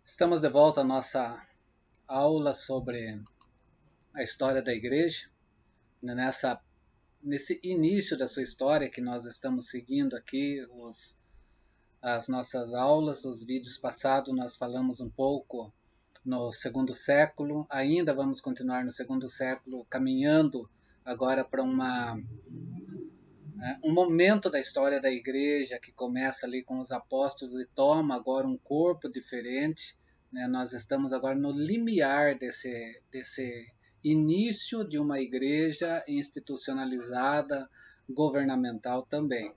Estamos de volta à nossa aula sobre a história da igreja, nesse início da sua história que nós estamos seguindo aqui as nossas aulas, os vídeos passados nós falamos um pouco no segundo século, ainda vamos continuar no segundo século, caminhando agora para um momento da história da igreja que começa ali com os apóstolos e toma agora um corpo diferente. Né? Nós estamos agora no limiar desse início de uma igreja institucionalizada, governamental também.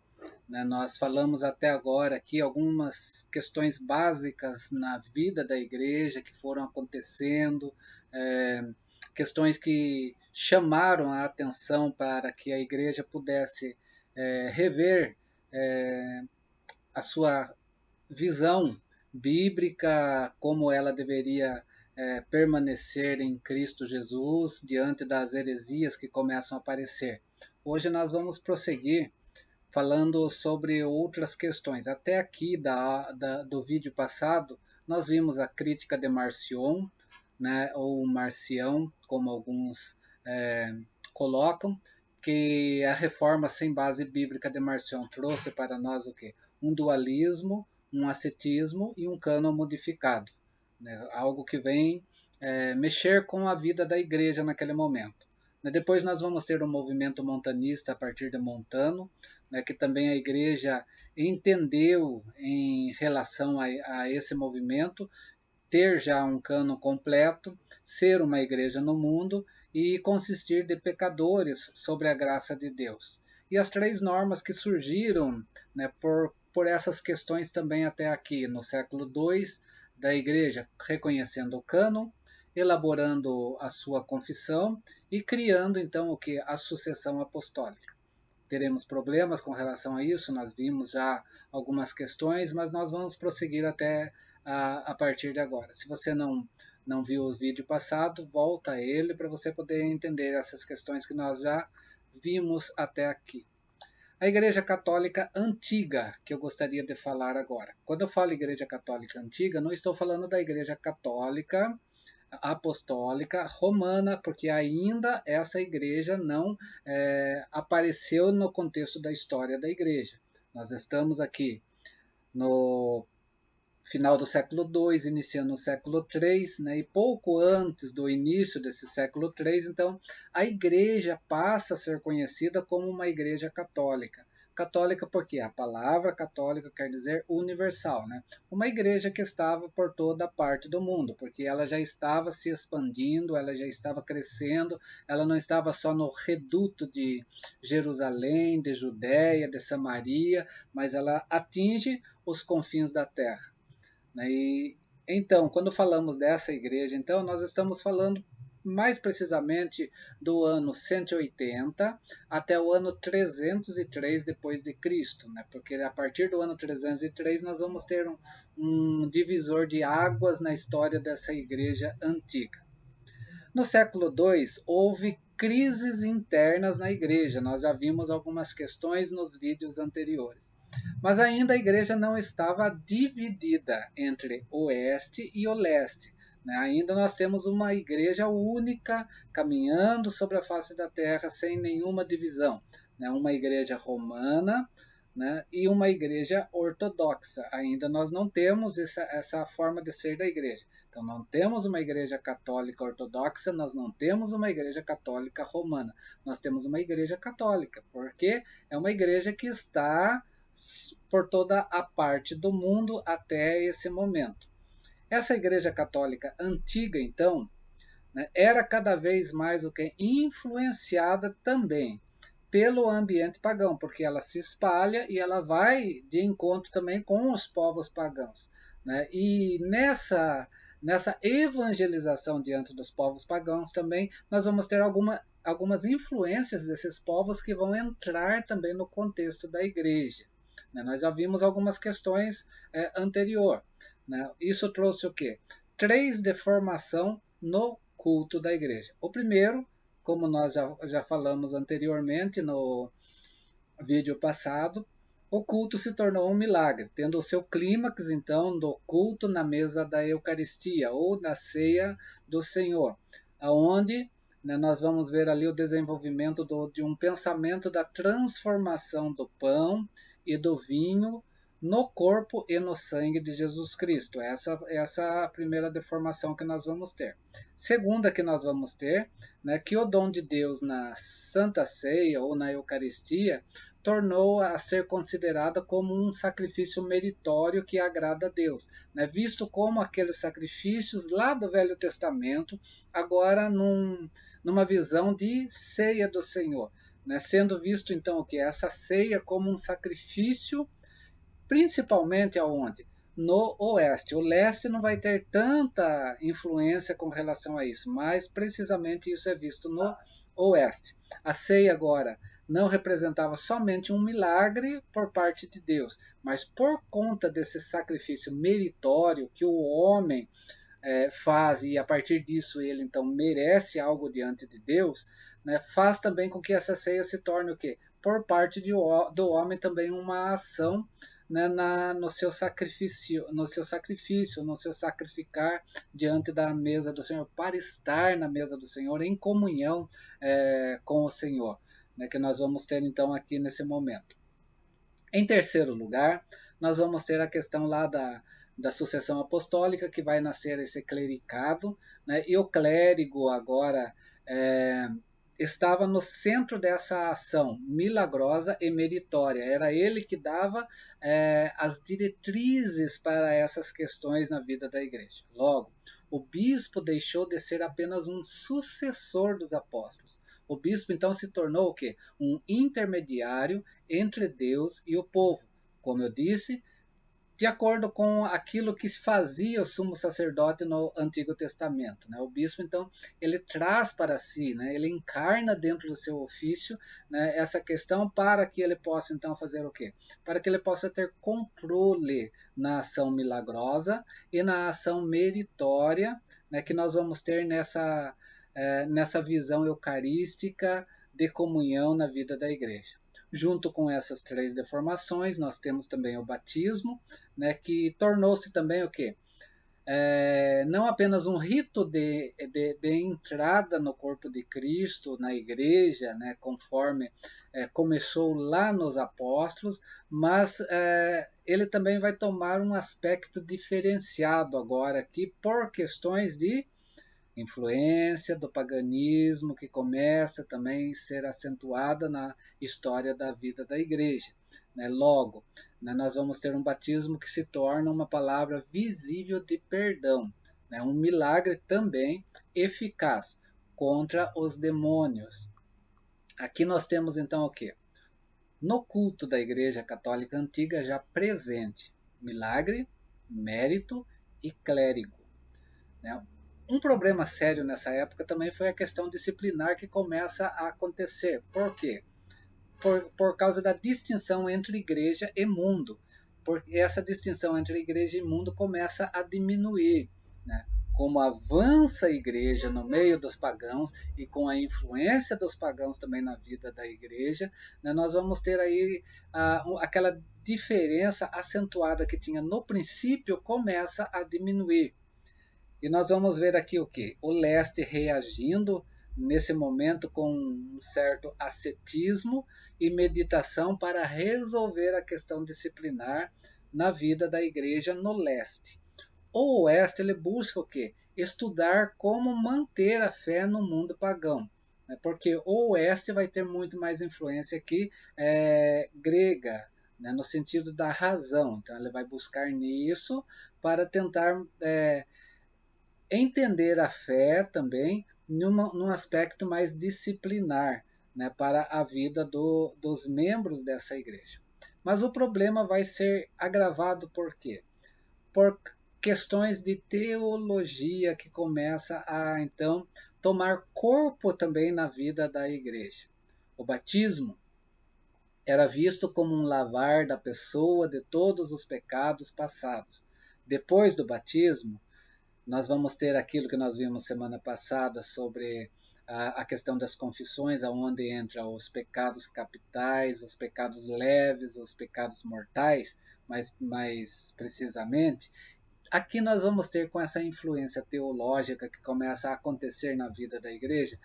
Né? Nós falamos até agora aqui algumas questões básicas na vida da igreja que foram acontecendo, questões que chamaram a atenção para que a igreja pudesse rever a sua visão bíblica, como ela deveria permanecer em Cristo Jesus diante das heresias que começam a aparecer. Hoje nós vamos prosseguir falando sobre outras questões. Até aqui do vídeo passado, nós vimos a crítica de Marcion, né, ou Marcião, como alguns colocam, que a reforma sem base bíblica de Marcion trouxe para nós o quê? Um dualismo, um ascetismo e um cânon modificado. Né? Algo que vem mexer com a vida da igreja naquele momento. Depois nós vamos ter o movimento montanista a partir de Montano, né, que também a igreja entendeu em relação a esse movimento, ter já um cânon completo, ser uma igreja no mundo e consistir de pecadores sobre a graça de Deus. E as três normas que surgiram, né, por essas questões também até aqui, no século II, da igreja reconhecendo o cânon, elaborando a sua confissão e criando então o que? A sucessão apostólica. Teremos problemas com relação a isso, nós vimos já algumas questões, mas nós vamos prosseguir até a partir de agora. Se você não viu os vídeos passados, volta a ele para você poder entender essas questões que nós já vimos até aqui. A Igreja Católica Antiga, que eu gostaria de falar agora. Quando eu falo Igreja Católica Antiga, não estou falando da Igreja Católica Apostólica Romana, porque ainda essa igreja não apareceu no contexto da história da igreja. Nós estamos aqui no final do século II, iniciando o século III, né, e pouco antes do início desse século III, então a igreja passa a ser conhecida como uma igreja católica. Católica porque a palavra católica quer dizer universal, né? Uma igreja que estava por toda parte do mundo, porque ela já estava se expandindo, ela já estava crescendo, ela não estava só no reduto de Jerusalém, de Judéia, de Samaria, mas ela atinge os confins da terra. Né? E, então, quando falamos dessa igreja, então, nós estamos falando mais precisamente do ano 180 até o ano 303 depois de Cristo, né? Porque a partir do ano 303 nós vamos ter um divisor de águas na história dessa igreja antiga. No século II, houve crises internas na igreja. Nós já vimos algumas questões nos vídeos anteriores. Mas ainda a igreja não estava dividida entre o oeste e o leste. Né? Ainda nós temos uma igreja única caminhando sobre a face da terra sem nenhuma divisão. Né? Uma igreja romana, né, e uma igreja ortodoxa. Ainda nós não temos essa forma de ser da igreja. Então, não temos uma igreja católica ortodoxa, nós não temos uma igreja católica romana. Nós temos uma igreja católica, porque é uma igreja que está por toda a parte do mundo até esse momento. Essa igreja católica antiga, então, né, era cada vez mais o que influenciada também pelo ambiente pagão, porque ela se espalha e ela vai de encontro também com os povos pagãos. Né? E nessa evangelização diante dos povos pagãos também, nós vamos ter algumas influências desses povos que vão entrar também no contexto da igreja. Né? Nós já vimos algumas questões anterior. Né? Isso trouxe o quê? 3 de formação no culto da igreja. O primeiro, como nós já falamos anteriormente no vídeo passado, o culto se tornou um milagre, tendo o seu clímax, então, do culto na mesa da Eucaristia, ou na ceia do Senhor, aonde, né, nós vamos ver ali o desenvolvimento de um pensamento da transformação do pão e do vinho no corpo e no sangue de Jesus Cristo. Essa é a primeira deformação que nós vamos ter. Segunda que nós vamos ter, né, que o dom de Deus na Santa Ceia ou na Eucaristia tornou a ser considerada como um sacrifício meritório que agrada a Deus, né? Visto como aqueles sacrifícios lá do Velho Testamento, agora numa visão de ceia do Senhor, né? Sendo visto então o que essa ceia como um sacrifício, principalmente aonde? No oeste. O leste não vai ter tanta influência com relação a isso, mas precisamente isso é visto no oeste. A ceia agora não representava somente um milagre por parte de Deus, mas por conta desse sacrifício meritório que o homem faz, e a partir disso ele então merece algo diante de Deus, né, faz também com que essa ceia se torne o quê? Por parte do homem também uma ação, né, no seu sacrifício, no seu sacrificar diante da mesa do Senhor, para estar na mesa do Senhor em comunhão com o Senhor, né, que nós vamos ter então aqui nesse momento. Em terceiro lugar, nós vamos ter a questão lá da sucessão apostólica, que vai nascer esse clericado, né? E o clérigo agora estava no centro dessa ação milagrosa e meritória. Era ele que dava as diretrizes para essas questões na vida da igreja. Logo, o bispo deixou de ser apenas um sucessor dos apóstolos. O bispo então se tornou o quê? Um intermediário entre Deus e o povo. Como eu disse, de acordo com aquilo que fazia o sumo sacerdote no Antigo Testamento, né? O bispo, então, ele traz para si, né? Ele encarna dentro do seu ofício, né, essa questão para que ele possa, então, fazer o quê? Para que ele possa ter controle na ação milagrosa e na ação meritória, né, que nós vamos ter nessa visão eucarística de comunhão na vida da igreja. Junto com essas três deformações, nós temos também o batismo, né, que tornou-se também o quê? Não apenas um rito de entrada no corpo de Cristo, na igreja, né, conforme começou lá nos apóstolos, mas ele também vai tomar um aspecto diferenciado agora aqui por questões de influência do paganismo que começa também a ser acentuada na história da vida da igreja, né? Logo, né, nós vamos ter um batismo que se torna uma palavra visível de perdão, né? Um milagre também eficaz contra os demônios. Aqui nós temos então o que? No culto da Igreja Católica Antiga já presente milagre, mérito e clérigo, né? Um problema sério nessa época também foi a questão disciplinar que começa a acontecer. Por quê? Por causa da distinção entre igreja e mundo. Porque essa distinção entre igreja e mundo começa a diminuir, né? Como avança a igreja no meio dos pagãos e com a influência dos pagãos também na vida da igreja, né, nós vamos ter aí aquela diferença acentuada que tinha no princípio começa a diminuir. E nós vamos ver aqui o que? O leste reagindo nesse momento com um certo ascetismo e meditação para resolver a questão disciplinar na vida da igreja no leste. O oeste ele busca o que? Estudar como manter a fé no mundo pagão, né? Porque o oeste vai ter muito mais influência aqui grega, né? No sentido da razão. Então ele vai buscar nisso para tentar entender a fé também num aspecto mais disciplinar, né, para a vida dos membros dessa igreja. Mas o problema vai ser agravado por quê? Por questões de teologia que começa a então tomar corpo também na vida da igreja. O batismo era visto como um lavar da pessoa de todos os pecados passados. Depois do batismo, Nós vamos ter aquilo que nós vimos semana passada sobre a questão das confissões, aonde entra os pecados capitais, os pecados leves, os pecados mortais, mais precisamente. Aqui nós vamos ter com essa influência teológica que começa a acontecer na vida da igreja,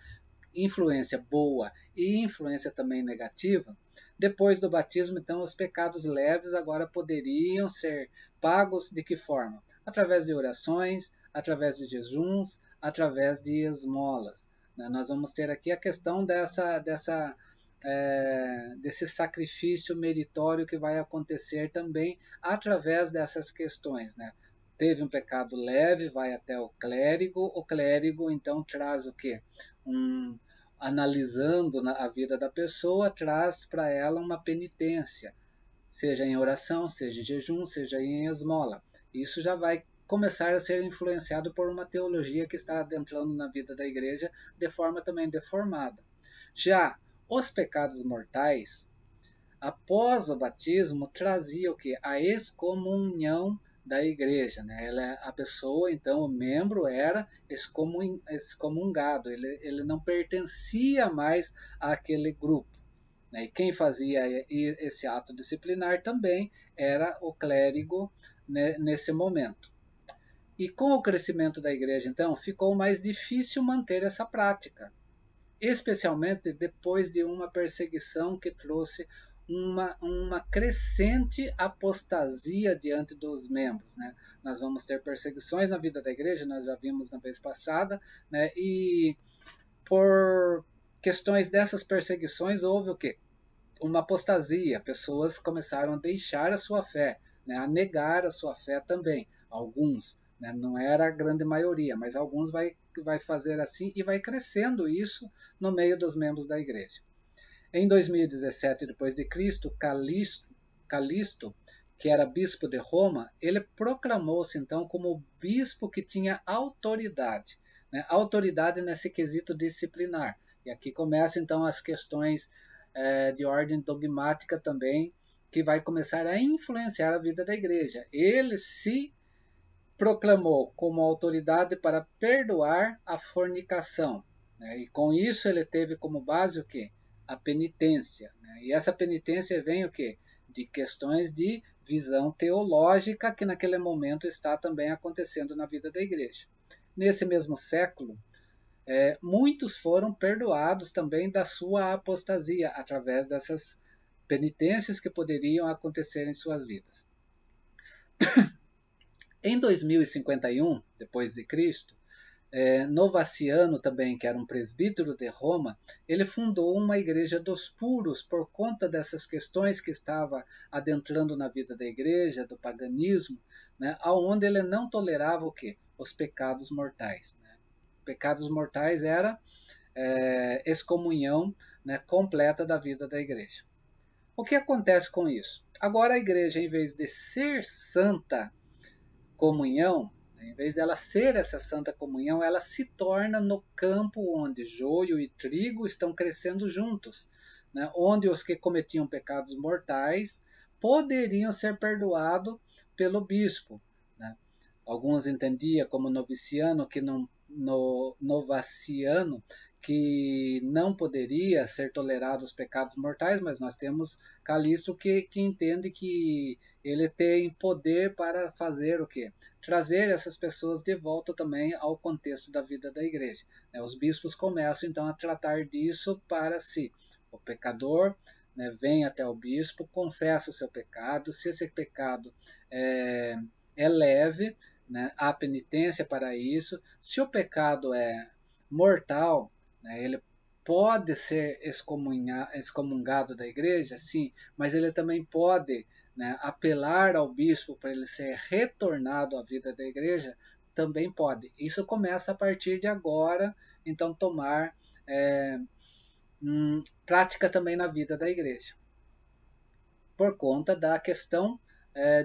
influência boa e influência também negativa. Depois do batismo, então, os pecados leves agora poderiam ser pagos de que forma? Através de orações, através de jejuns, através de esmolas. Nós vamos ter aqui a questão desse sacrifício meritório que vai acontecer também através dessas questões, né? Teve um pecado leve, vai até o clérigo então traz o quê? Analisando a vida da pessoa, traz para ela uma penitência, seja em oração, seja em jejum, seja em esmola. Isso já vai começar a ser influenciado por uma teologia que está adentrando na vida da igreja de forma também deformada. Já os pecados mortais, após o batismo, trazia o que? A excomunhão da igreja, né? A pessoa, então, o membro era excomungado, ele não pertencia mais àquele grupo. Né? E quem fazia esse ato disciplinar também era o clérigo, né, nesse momento. E com o crescimento da igreja, então, ficou mais difícil manter essa prática, especialmente depois de uma perseguição que trouxe uma crescente apostasia diante dos membros. Né? Nós vamos ter perseguições na vida da igreja, nós já vimos na vez passada, né? E por questões dessas perseguições houve o quê? Uma apostasia, pessoas começaram a deixar a sua fé, né? A negar a sua fé também, alguns. Né? Não era a grande maioria, mas alguns vai fazer assim e vai crescendo isso no meio dos membros da igreja. Em 2017 depois de Cristo, Calisto, que era bispo de Roma, ele proclamou-se então como bispo que tinha autoridade, né? Autoridade nesse quesito disciplinar. E aqui começam então as questões de ordem dogmática também, que vai começar a influenciar a vida da igreja. Ele se proclamou como autoridade para perdoar a fornicação, né? E com isso ele teve como base o quê? A penitência, né? E essa penitência vem o quê? De questões de visão teológica que naquele momento está também acontecendo na vida da igreja. Nesse mesmo século, muitos foram perdoados também da sua apostasia através dessas penitências que poderiam acontecer em suas vidas. Em 2051, depois de Cristo, Novaciano também, que era um presbítero de Roma, ele fundou uma igreja dos puros por conta dessas questões que estava adentrando na vida da igreja, do paganismo, né, aonde ele não tolerava o quê? Os pecados mortais. Né? Pecados mortais era excomunhão, né, completa da vida da igreja. O que acontece com isso? Agora a igreja, em vez de ser santa comunhão, em vez dela ser essa santa comunhão, ela se torna no campo onde joio e trigo estão crescendo juntos, né? Onde os que cometiam pecados mortais poderiam ser perdoados pelo bispo. Né? Alguns entendiam como noviciano que novaciano que não poderia ser tolerado os pecados mortais, mas nós temos Calisto que entende que ele tem poder para fazer o quê? Trazer essas pessoas de volta também ao contexto da vida da igreja. Os bispos começam então a tratar disso para si. O pecador, né, vem até o bispo, confessa o seu pecado, se esse pecado é leve, né, há penitência para isso. Se o pecado é mortal, né, ele pode ser excomungado da igreja, sim, mas ele também pode, né, apelar ao bispo para ele ser retornado à vida da igreja, também pode. Isso começa a partir de agora, então tomar prática também na vida da igreja, por conta da questão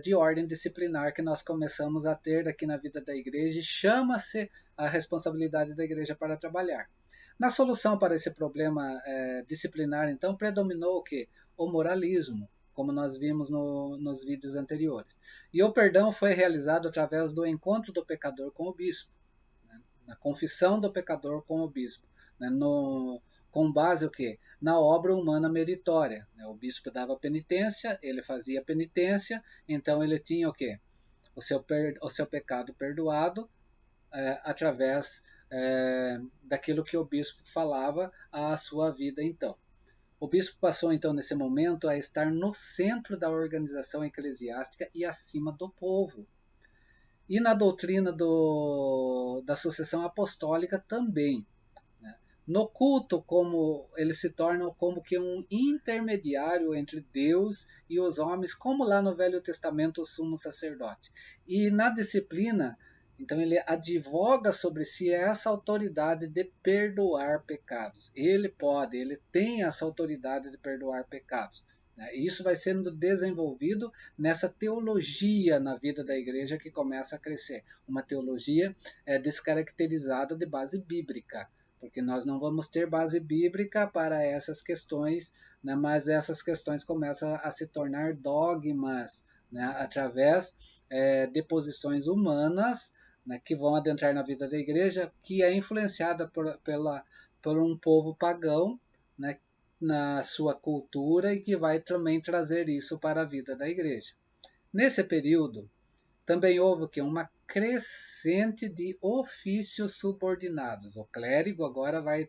de ordem disciplinar que nós começamos a ter aqui na vida da igreja, e chama-se a responsabilidade da igreja para trabalhar. Na solução para esse problema disciplinar, então, predominou o quê? O moralismo. como nós vimos nos vídeos anteriores. E o perdão foi realizado através do encontro do pecador com o bispo, né? Na confissão do pecador com o bispo, né? Com base o quê? Na obra humana meritória, né? O bispo dava penitência, ele fazia penitência, então ele tinha o quê? O seu pecado perdoado, através daquilo que o bispo falava à sua vida então. O bispo passou então nesse momento a estar no centro da organização eclesiástica e acima do povo. E na doutrina da sucessão apostólica também. Né? No culto, como ele se torna como que um intermediário entre Deus e os homens, como lá no Velho Testamento o sumo sacerdote. E na disciplina, então ele advoga sobre si essa autoridade de perdoar pecados. Ele tem essa autoridade de perdoar pecados. Isso vai sendo desenvolvido nessa teologia na vida da igreja que começa a crescer. Uma teologia descaracterizada de base bíblica, porque nós não vamos ter base bíblica para essas questões, né, mas essas questões começam a se tornar dogmas, né, através de posições humanas, né, que vão adentrar na vida da igreja, que é influenciada por um povo pagão, né, na sua cultura e que vai também trazer isso para a vida da igreja. Nesse período, também houve que uma crescente de ofícios subordinados. O clérigo agora vai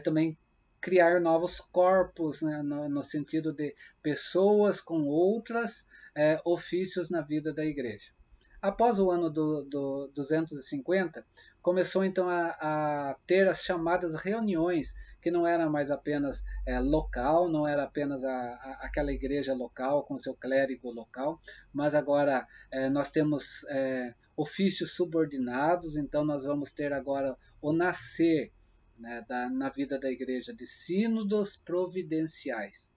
também criar novos corpos, né, no sentido de pessoas com outros ofícios na vida da igreja. Após o ano do 250, começou então a ter as chamadas reuniões, que não era mais apenas local, não era apenas aquela igreja local com seu clérigo local, mas agora nós temos ofícios subordinados, então nós vamos ter agora o nascer, né, na vida da igreja de sínodos providenciais,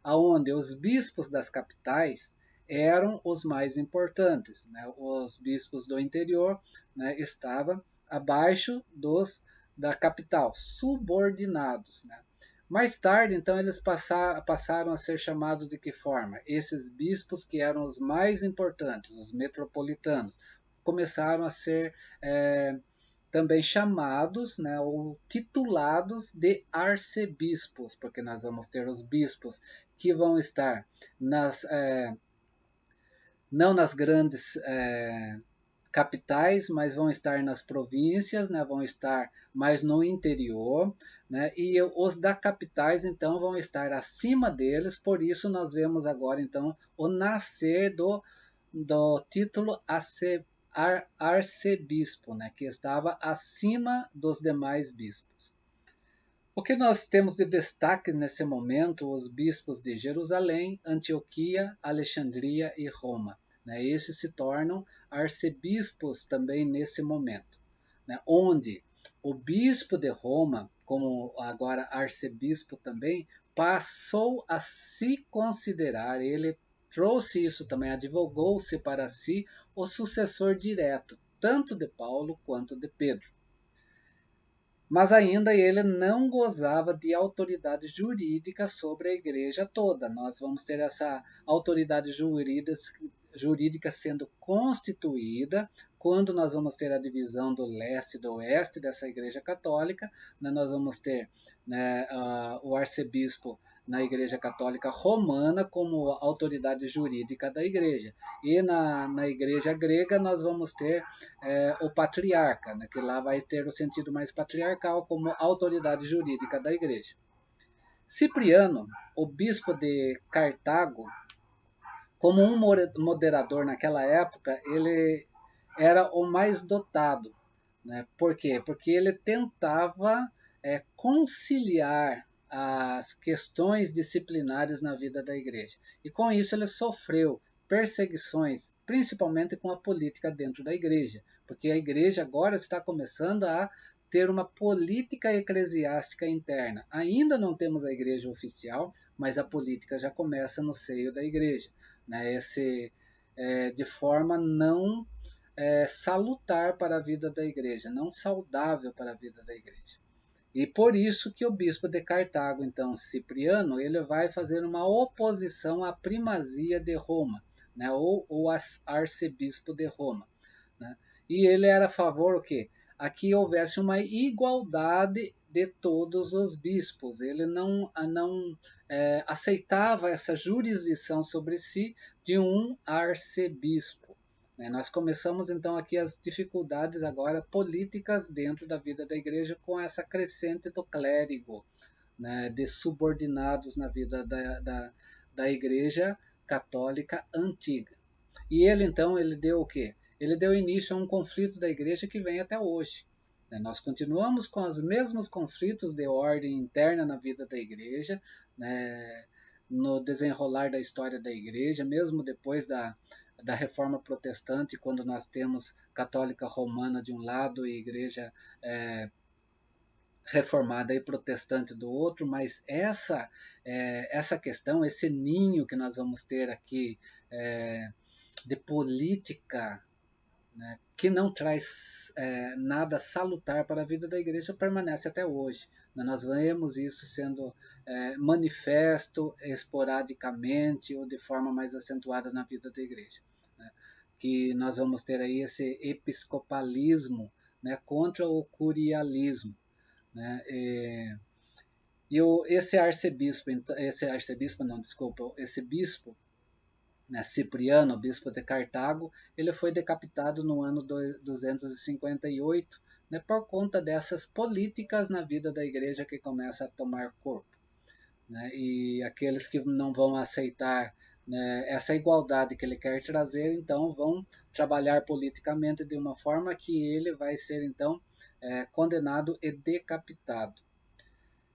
aonde os bispos das capitais eram os mais importantes, né? Os bispos do interior, né, estavam abaixo da capital, subordinados, né? Mais tarde, então, eles passaram a ser chamados de que forma? Esses bispos que eram os mais importantes, os metropolitanos, começaram a ser também chamados, né, ou titulados de arcebispos, porque nós vamos ter os bispos que vão estar não nas grandes capitais, mas vão estar nas províncias, né, vão estar mais no interior, né, e os da capitais então vão estar acima deles. Por isso nós vemos agora então o nascer do título arcebispo, né, que estava acima dos demais bispos. O que nós temos de destaque nesse momento, os bispos de Jerusalém, Antioquia, Alexandria e Roma. Né? Esses se tornam arcebispos também nesse momento, né? Onde o bispo de Roma, como agora arcebispo também, passou a se considerar, ele trouxe isso também, advogou-se para si o sucessor direto, tanto de Paulo quanto de Pedro. Mas ainda ele não gozava de autoridade jurídica sobre a igreja toda. Nós vamos ter essa autoridade jurídica sendo constituída quando nós vamos ter a divisão do leste e do oeste dessa igreja católica. Nós vamos ter, né, o arcebispo na Igreja Católica Romana como autoridade jurídica da Igreja. E na Igreja Grega nós vamos ter o patriarca, né, que lá vai ter o sentido mais patriarcal como autoridade jurídica da Igreja. Cipriano, o bispo de Cartago, como um moderador naquela época, ele era o mais dotado. Né? Por quê? Porque ele tentava conciliar as questões disciplinares na vida da igreja. E com isso ele sofreu perseguições, principalmente com a política dentro da igreja, porque a igreja agora está começando a ter uma política eclesiástica interna. Ainda não temos a igreja oficial, mas a política já começa no seio da igreja, né? De forma não salutar para a vida da igreja, não saudável para a vida da igreja. E por isso que o bispo de Cartago, então, Cipriano, ele vai fazer uma oposição à primazia de Roma, né, ou arcebispo de Roma. Né? E ele era a favor o quê? Aqui houvesse uma igualdade de todos os bispos. Ele não aceitava essa jurisdição sobre si de um arcebispo. Né? Nós começamos então aqui as dificuldades agora políticas dentro da vida da igreja com essa crescente do clérigo, né, de subordinados na vida da igreja católica antiga. E ele então ele deu o quê? Ele deu início a um conflito da igreja que vem até hoje. Né? Nós continuamos com os mesmos conflitos de ordem interna na vida da igreja, né? No desenrolar da história da igreja, mesmo depois da reforma protestante, quando nós temos católica romana de um lado e igreja reformada e protestante do outro, mas essa questão, esse ninho que nós vamos ter aqui de política, né, que não traz nada salutar para a vida da igreja, permanece até hoje. Nós vemos isso sendo manifesto esporadicamente ou de forma mais acentuada na vida da igreja. Né? Que nós vamos ter aí esse episcopalismo, né, contra o curialismo. Né? Esse bispo, né, Cipriano, bispo de Cartago, ele foi decapitado no ano 258, né, por conta dessas políticas na vida da igreja que começa a tomar corpo. Né, e aqueles que não vão aceitar, né, essa igualdade que ele quer trazer, então vão trabalhar politicamente de uma forma que ele vai ser então condenado e decapitado.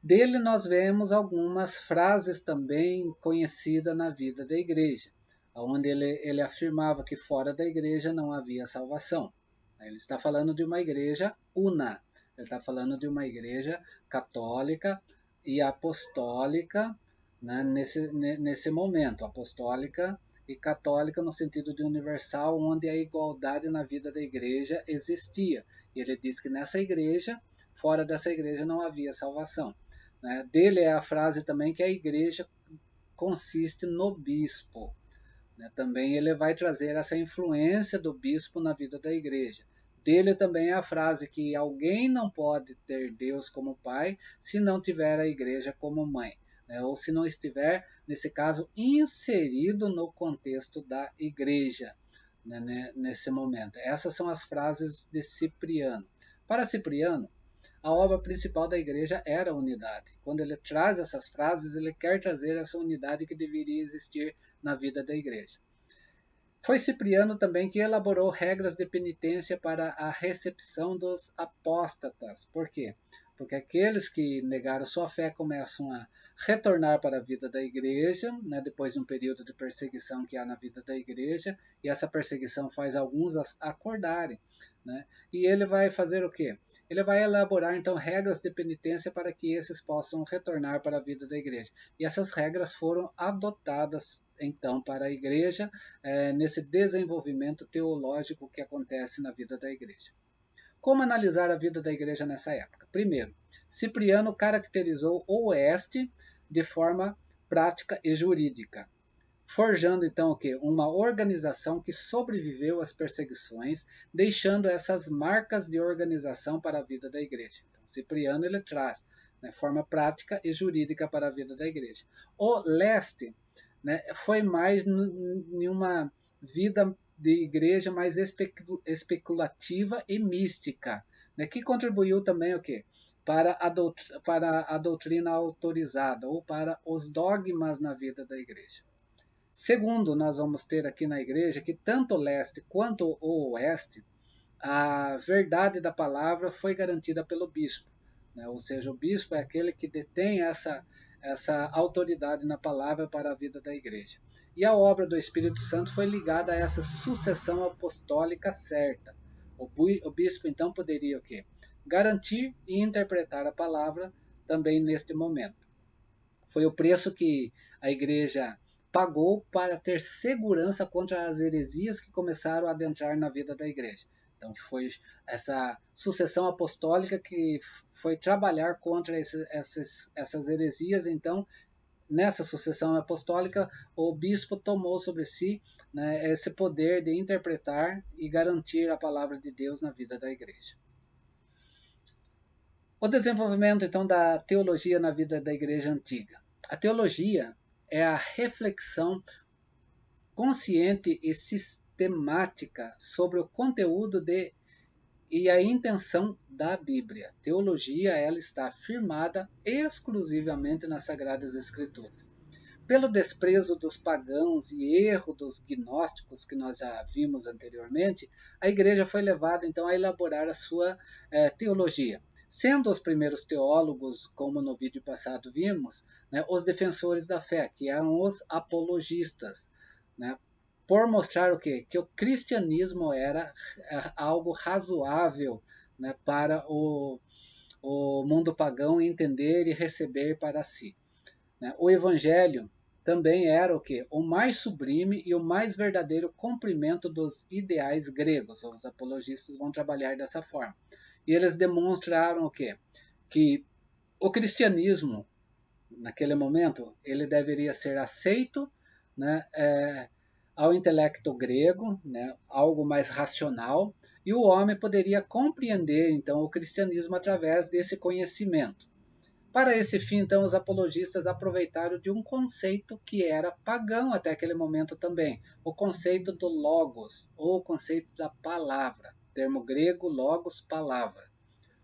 Dele nós vemos algumas frases também conhecidas na vida da igreja, onde ele afirmava que fora da igreja não havia salvação. Ele está falando de uma igreja una, ele está falando de uma igreja católica e apostólica, né, nesse momento, apostólica e católica no sentido de universal, onde a igualdade na vida da igreja existia. E ele diz que nessa igreja, fora dessa igreja não havia salvação. Né? Dele é a frase também que a igreja consiste no bispo. Né? Também ele vai trazer essa influência do bispo na vida da igreja. Dele também é a frase que alguém não pode ter Deus como pai se não tiver a igreja como mãe, né? Ou se não estiver, nesse caso, inserido no contexto da igreja, né? Nesse momento. Essas são as frases de Cipriano. Para Cipriano, a obra principal da igreja era a unidade. Quando ele traz essas frases, ele quer trazer essa unidade que deveria existir na vida da igreja. Foi Cipriano também que elaborou regras de penitência para a recepção dos apóstatas. Por quê? Porque aqueles que negaram sua fé começam a retornar para a vida da igreja, né, depois de um período de perseguição que há na vida da igreja, e essa perseguição faz alguns acordarem. Né? E ele vai fazer o quê? Ele vai elaborar então regras de penitência para que esses possam retornar para a vida da igreja. E essas regras foram adotadas então para a igreja nesse desenvolvimento teológico que acontece na vida da igreja. Como analisar a vida da igreja nessa época? Primeiro, Cipriano caracterizou o Oeste de forma prática e jurídica, forjando então o quê? Uma organização que sobreviveu às perseguições, deixando essas marcas de organização para a vida da igreja. Então, Cipriano ele traz, né, forma prática e jurídica para a vida da igreja. O Leste, né, foi mais em uma vida de igreja mais especulativa e mística, né, que contribuiu também o quê? Para a doutrina autorizada ou para os dogmas na vida da igreja. Segundo, nós vamos ter aqui na igreja que tanto o leste quanto o oeste, a verdade da palavra foi garantida pelo bispo. Né? Ou seja, o bispo é aquele que detém essa autoridade na palavra para a vida da igreja. E a obra do Espírito Santo foi ligada a essa sucessão apostólica certa. O bispo então poderia o quê? Garantir e interpretar a palavra também neste momento. Foi o preço que a igreja pagou para ter segurança contra as heresias que começaram a adentrar na vida da igreja. Então foi essa sucessão apostólica que foi trabalhar contra essas heresias. Então, nessa sucessão apostólica, o bispo tomou sobre si, né, esse poder de interpretar e garantir a palavra de Deus na vida da igreja. O desenvolvimento, então, da teologia na vida da igreja antiga. A teologia é a reflexão consciente e sistemática sobre o conteúdo e a intenção da Bíblia. Teologia, ela está firmada exclusivamente nas Sagradas Escrituras. Pelo desprezo dos pagãos e erro dos gnósticos que nós já vimos anteriormente, a igreja foi levada então a elaborar a sua teologia. Sendo os primeiros teólogos, como no vídeo passado vimos, né, os defensores da fé, que eram os apologistas, né, por mostrar o quê? Que o cristianismo era algo razoável, né, para o mundo pagão entender e receber para si. Né. O evangelho também era o quê? O mais sublime e o mais verdadeiro cumprimento dos ideais gregos. Os apologistas vão trabalhar dessa forma. E eles demonstraram o quê? Que o cristianismo, naquele momento, ele deveria ser aceito, né, ao intelecto grego, né, algo mais racional, e o homem poderia compreender, então, o cristianismo através desse conhecimento. Para esse fim, então, os apologistas aproveitaram de um conceito que era pagão até aquele momento também, o conceito do logos, ou o conceito da palavra, termo grego, logos, palavra.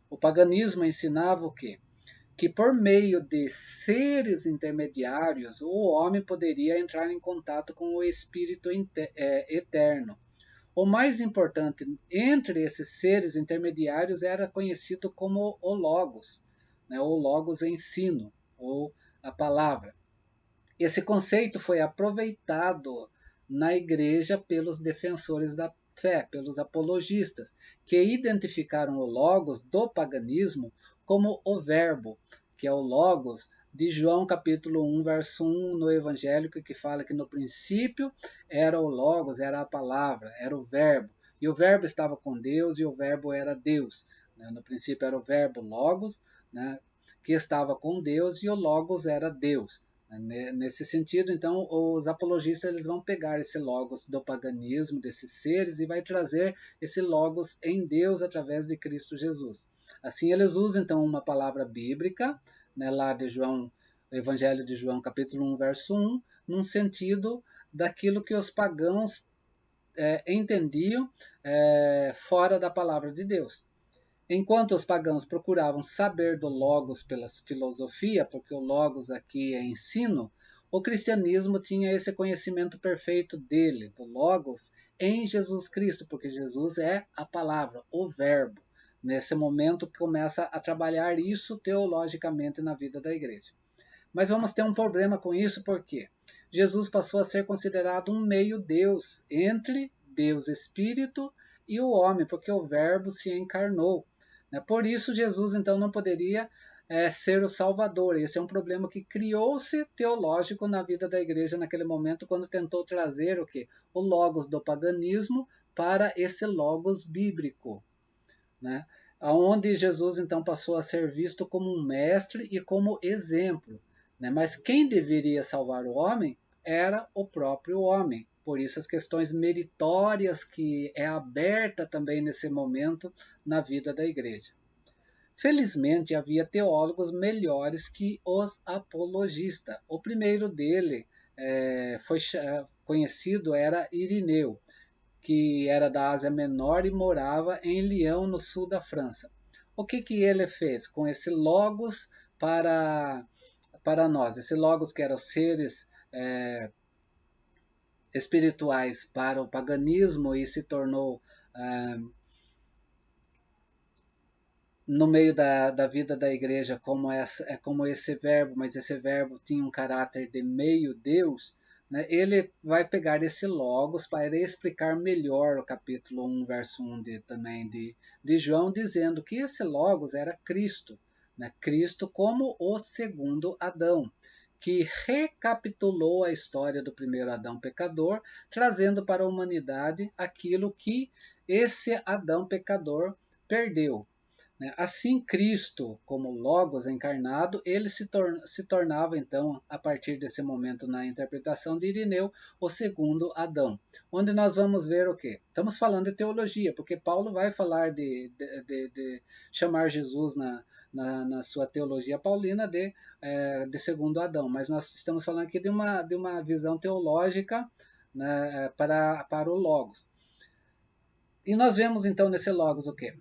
O paganismo ensinava o quê? Que por meio de seres intermediários, o homem poderia entrar em contato com o Espírito eterno. O mais importante entre esses seres intermediários era conhecido como o Logos, né, ou Logos ensino, ou a palavra. Esse conceito foi aproveitado na igreja pelos defensores da fé, pelos apologistas, que identificaram o Logos do paganismo como o Verbo, que é o Logos de João capítulo 1, verso 1 no evangélico, que fala que no princípio era o Logos, era a palavra, era o Verbo. E o Verbo estava com Deus e o Verbo era Deus. Né? No princípio era o Verbo Logos, né? Que estava com Deus, e o Logos era Deus. Nesse sentido, então, os apologistas eles vão pegar esse logos do paganismo, desses seres, e vai trazer esse logos em Deus através de Cristo Jesus. Assim, eles usam, então, uma palavra bíblica, né, lá de João, Evangelho de João, capítulo 1, verso 1, num sentido daquilo que os pagãos entendiam fora da palavra de Deus. Enquanto os pagãos procuravam saber do Logos pela filosofia, porque o Logos aqui é ensino, o cristianismo tinha esse conhecimento perfeito dele, do Logos, em Jesus Cristo, porque Jesus é a palavra, o Verbo. Nesse momento começa a trabalhar isso teologicamente na vida da igreja. Mas vamos ter um problema com isso, porque Jesus passou a ser considerado um meio-deus entre Deus Espírito e o homem, porque o Verbo se encarnou. Por isso, Jesus, então, não poderia ser o Salvador. Esse é um problema que criou-se teológico na vida da igreja naquele momento, quando tentou trazer o quê? O Logos do paganismo para esse Logos bíblico. Né? Onde Jesus, então, passou a ser visto como um mestre e como exemplo. Né? Mas quem deveria salvar o homem era o próprio homem. Por isso as questões meritórias que é aberta também nesse momento na vida da igreja. Felizmente havia teólogos melhores que os apologistas. O primeiro dele foi conhecido, era Irineu, que era da Ásia Menor e morava em Lyon, no sul da França. O que ele fez com esse logos para nós? Esse logos que eram seres espirituais para o paganismo e se tornou no meio da vida da igreja como esse verbo, mas esse verbo tinha um caráter de meio-deus, né? Ele vai pegar esse logos para explicar melhor o capítulo 1, verso 1 também de João, dizendo que esse logos era Cristo, né? Cristo como o segundo Adão, que recapitulou a história do primeiro Adão pecador, trazendo para a humanidade aquilo que esse Adão pecador perdeu. Assim, Cristo, como Logos encarnado, ele se tornava, então, a partir desse momento, na interpretação de Irineu, o segundo Adão. Onde nós vamos ver o quê? Estamos falando de teologia, porque Paulo vai falar de chamar Jesus na sua teologia paulina de segundo Adão, mas nós estamos falando aqui de uma visão teológica, né, para o Logos. E nós vemos, então, nesse Logos o quê?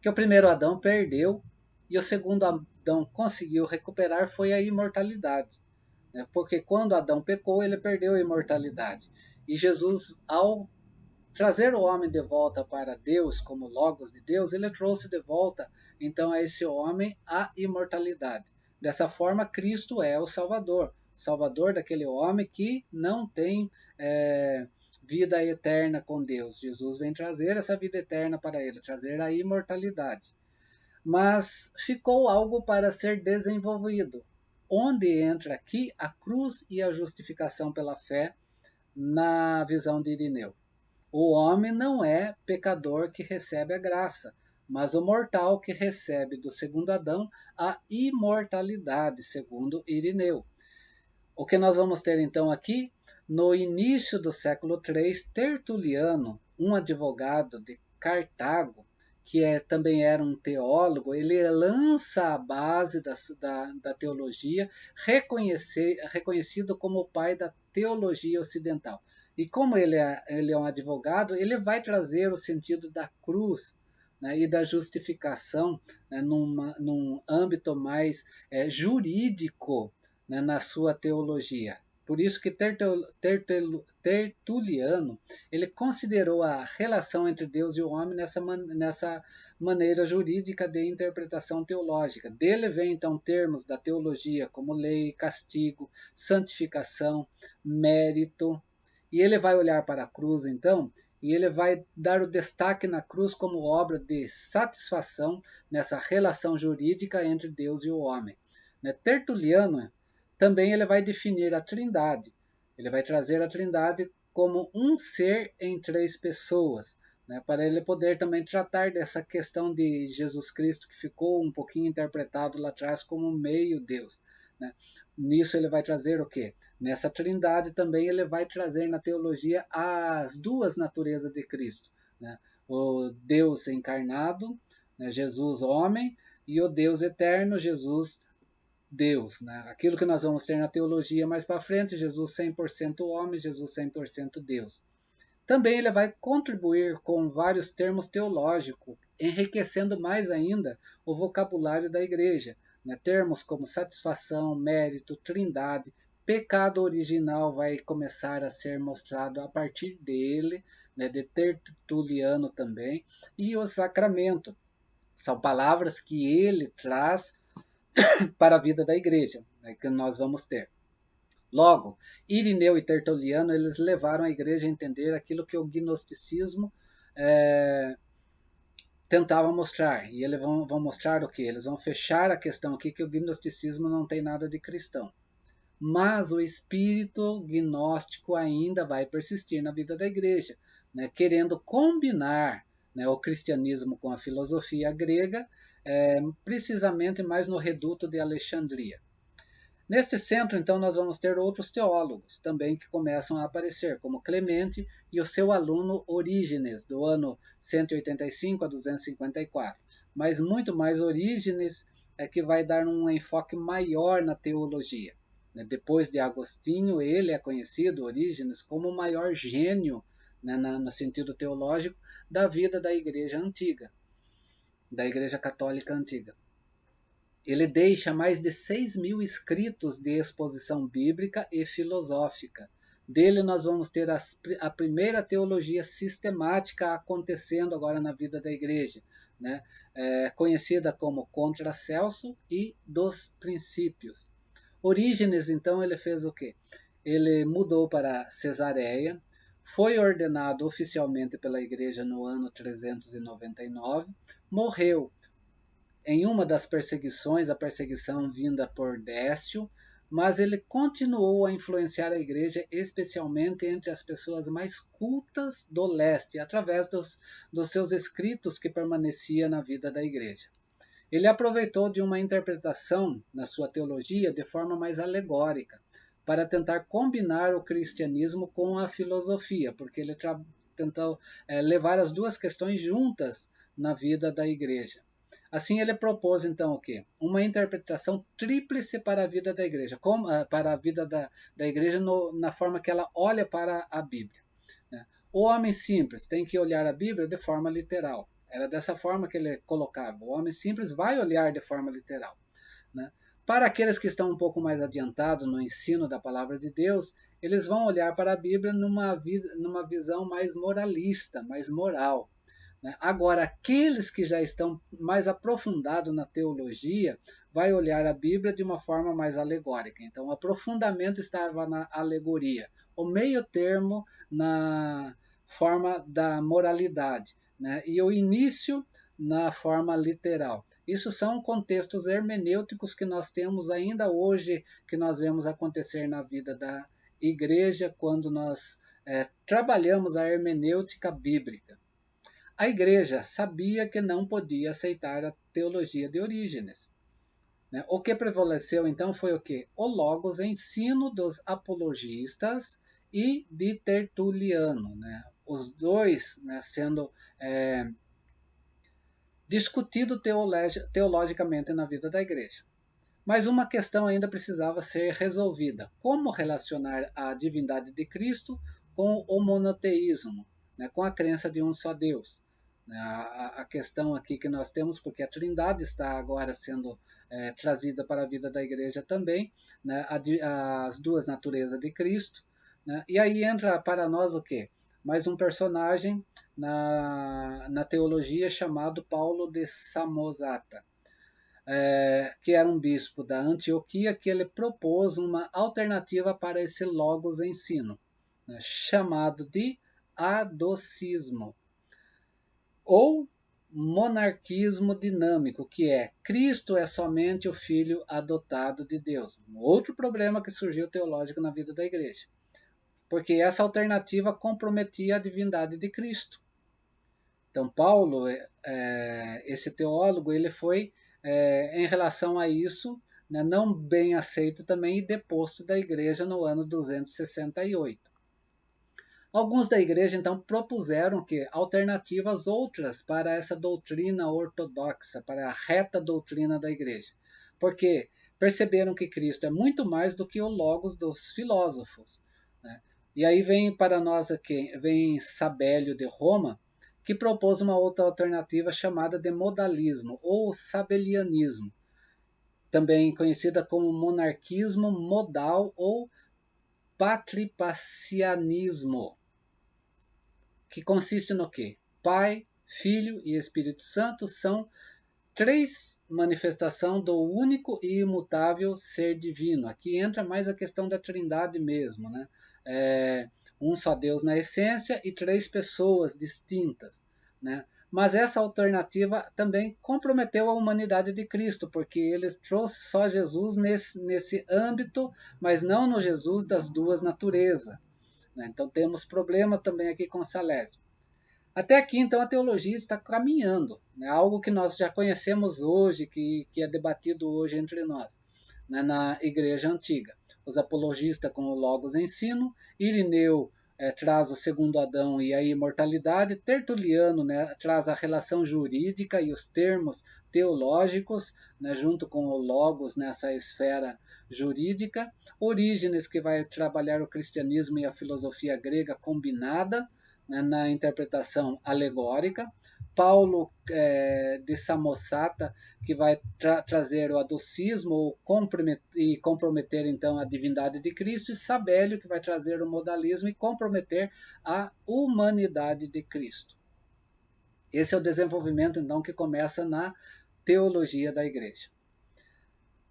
Que o primeiro Adão perdeu e o segundo Adão conseguiu recuperar foi a imortalidade. Né? Porque quando Adão pecou, ele perdeu a imortalidade. E Jesus, ao trazer o homem de volta para Deus, como Logos de Deus, ele trouxe de volta, então, a esse homem a imortalidade. Dessa forma, Cristo é o Salvador daquele homem que não tem vida eterna com Deus. Jesus vem trazer essa vida eterna para ele, trazer a imortalidade. Mas ficou algo para ser desenvolvido, onde entra aqui a cruz e a justificação pela fé na visão de Irineu. O homem não é pecador que recebe a graça, mas o mortal que recebe do segundo Adão a imortalidade, segundo Irineu. O que nós vamos ter então aqui? No início do século III, Tertuliano, um advogado de Cartago, que também era um teólogo, ele lança a base da teologia, reconhecido como o pai da teologia ocidental. E como ele é um advogado, ele vai trazer o sentido da cruz, né, e da justificação, né, num âmbito mais jurídico, né, na sua teologia. Por isso que Tertuliano ele considerou a relação entre Deus e o homem nessa maneira jurídica de interpretação teológica. Dele vem então termos da teologia como lei, castigo, santificação, mérito. E ele vai olhar para a cruz então e ele vai dar o destaque na cruz como obra de satisfação nessa relação jurídica entre Deus e o homem. Tertuliano também ele vai definir a Trindade. Ele vai trazer a Trindade como um ser em três pessoas, né, para ele poder também tratar dessa questão de Jesus Cristo, que ficou um pouquinho interpretado lá atrás como meio Deus. Né. Nisso ele vai trazer o quê? Nessa Trindade também ele vai trazer na teologia as duas naturezas de Cristo. Né, o Deus encarnado, né, Jesus homem, e o Deus eterno, Jesus Deus, né? Aquilo que nós vamos ter na teologia mais para frente, Jesus 100% homem, Jesus 100% Deus. Também ele vai contribuir com vários termos teológicos, enriquecendo mais ainda o vocabulário da igreja, né? Termos como satisfação, mérito, trindade, pecado original vai começar a ser mostrado a partir dele, né? De Tertuliano também, e o sacramento. São palavras que ele traz para a vida da igreja, né, que nós vamos ter. Logo, Irineu e Tertuliano eles levaram a igreja a entender aquilo que o gnosticismo tentava mostrar. E eles vão mostrar o que? Eles vão fechar a questão aqui que o gnosticismo não tem nada de cristão. Mas o espírito gnóstico ainda vai persistir na vida da igreja, né, querendo combinar, né, o cristianismo com a filosofia grega, precisamente mais no reduto de Alexandria. Neste centro, então, nós vamos ter outros teólogos também que começam a aparecer, como Clemente e o seu aluno Orígenes, do ano 185 a 254. Mas muito mais Orígenes é que vai dar um enfoque maior na teologia. Depois de Agostinho, ele é conhecido, Orígenes, como o maior gênio, né, no sentido teológico, da vida da Igreja Antiga, da Igreja Católica Antiga. Ele deixa mais de 6.000 escritos de exposição bíblica e filosófica. Dele nós vamos ter a primeira teologia sistemática acontecendo agora na vida da igreja, né? Conhecida como Contra Celso e dos Princípios. Orígenes, então, ele fez o quê? Ele mudou para Cesareia, foi ordenado oficialmente pela igreja no ano 399, morreu em uma das perseguições, a perseguição vinda por Décio, mas ele continuou a influenciar a igreja, especialmente entre as pessoas mais cultas do leste, através dos seus escritos que permaneciam na vida da igreja. Ele aproveitou de uma interpretação na sua teologia de forma mais alegórica, para tentar combinar o cristianismo com a filosofia, porque ele tentou levar as duas questões juntas na vida da igreja. Assim, ele propôs, então, o quê? Uma interpretação tríplice para a vida da igreja, para a vida da igreja na forma que ela olha para a Bíblia. Né? O homem simples tem que olhar a Bíblia de forma literal. Era dessa forma que ele colocava. O homem simples vai olhar de forma literal. Né? Para aqueles que estão um pouco mais adiantados no ensino da palavra de Deus, eles vão olhar para a Bíblia numa visão mais moralista, mais moral. Né? Agora, aqueles que já estão mais aprofundados na teologia, vai olhar a Bíblia de uma forma mais alegórica. Então, o aprofundamento estava na alegoria, o meio termo na forma da moralidade, né? E o início na forma literal. Isso são contextos hermenêuticos que nós temos ainda hoje, que nós vemos acontecer na vida da igreja quando nós trabalhamos a hermenêutica bíblica. A igreja sabia que não podia aceitar a teologia de Orígenes. Né? O que prevaleceu então foi o quê? O logos ensino dos apologistas e de Tertuliano. Né? Os dois, né, sendo discutido teologicamente na vida da igreja. Mas uma questão ainda precisava ser resolvida: como relacionar a divindade de Cristo com o monoteísmo, né, com a crença de um só Deus. A questão aqui que nós temos, porque a Trindade está agora sendo trazida para a vida da igreja também, né, as duas naturezas de Cristo, né, e aí entra para nós o quê? Mais um personagem na teologia chamado Paulo de Samosata, que era um bispo da Antioquia, que ele propôs uma alternativa para esse logos ensino, né, chamado de adocismo, ou monarquismo dinâmico, que é Cristo é somente o filho adotado de Deus. Um outro problema que surgiu teológico na vida da igreja, porque essa alternativa comprometia a divindade de Cristo. Então Paulo, esse teólogo, ele foi em relação a isso, né, não bem aceito também e deposto da igreja no ano 268. Alguns da igreja, então, propuseram que alternativas outras para essa doutrina ortodoxa, para a reta doutrina da igreja. Porque perceberam que Cristo é muito mais do que o logos dos filósofos. Né? E aí vem para nós aqui, vem Sabélio de Roma, que propôs uma outra alternativa chamada de modalismo, ou sabelianismo, também conhecida como monarquismo modal ou patripacianismo, que consiste no quê? Pai, Filho e Espírito Santo são três manifestações do único e imutável ser divino. Aqui entra mais a questão da trindade mesmo, né? Um só Deus na essência e três pessoas distintas, né? Mas essa alternativa também comprometeu a humanidade de Cristo, porque ele trouxe só Jesus nesse âmbito, mas não no Jesus das duas naturezas. Né? Então temos problema também aqui com Salésio. Até aqui, então, a teologia está caminhando, né? Algo que nós já conhecemos hoje, que é debatido hoje entre nós, né? Na Igreja Antiga. Os apologistas com o Logos ensino, Irineu traz o segundo Adão e a imortalidade, Tertuliano, né, traz a relação jurídica e os termos teológicos, né, junto com o Logos nessa esfera jurídica, Orígenes, que vai trabalhar o cristianismo e a filosofia grega combinada, né, na interpretação alegórica, Paulo de Samosata, que vai trazer o adocismo e comprometer então a divindade de Cristo, e Sabélio, que vai trazer o modalismo e comprometer a humanidade de Cristo. Esse é o desenvolvimento então que começa na teologia da igreja.